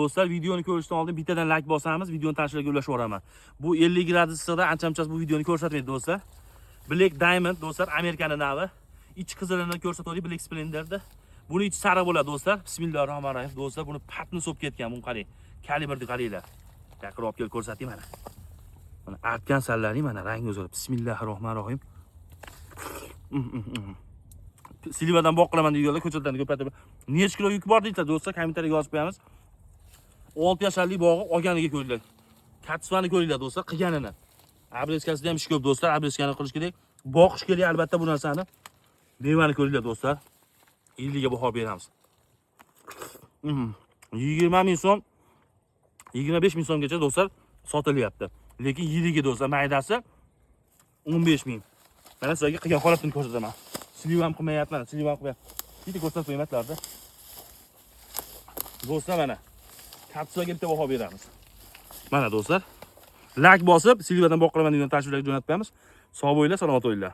Do'stlar, videoni ko'rishdan oldin bittadan like bosamiz, videoni tashlashga ulashib yuboraman. Bu 50 gradus issiqda ancha-muncha bu videoni ko'rsatmaydi do'stlar. Black Diamond do'stlar, Amerikaning navi. Ichi qizilini ko'rsatdik Black Splenderda. Buni ichi sariq bo'ladi do'stlar. Bismillahirrohmanirrohim. Do'stlar, buni patni so'p ketgan, buni qarang. Kalibrni qaranglar. Yaqinroq olib kelib ko'rsatayım mana. Mana artgan sallaring mana rangi o'zgarib. Bismillahirrohmanirrohim. Silvadan boqiraman deydilar, ko'chatlarni ko'paytirib. Necha kilo yuk bor deydilar do'stlar, kommentariyga yozib qo'yamiz. 6 yoshli bog'i olganiga ko'ringlar. Katsvani ko'ringlar do'stlar, qilganini. Abreskasida ham ish ko'p do'stlar, abreskani qilish kerak. Boqish kerak albatta bu narsani. Mevani ko'ringlar do'stlar. 50 ga baho beramiz. 20 ming so'm, 25 ming so'mgacha do'stlar sotilyapti. Lekin 7 ga do'stlar maydasi 15 ming. Mana sizlarga qilgan holatini ko'rsataman. Sliv ham qilmayapman, sliv ham qilmayapman. Bitta ko'rsatib qo'ymatlarda. Do'stlar mana Kapsulaga bitta baho beramiz. Mana do'stlar, like bosib, Silvadan boqiraman degan tashriflarga jo'natib qo'yamiz. Sog' bo'linglar, salomat bo'linglar.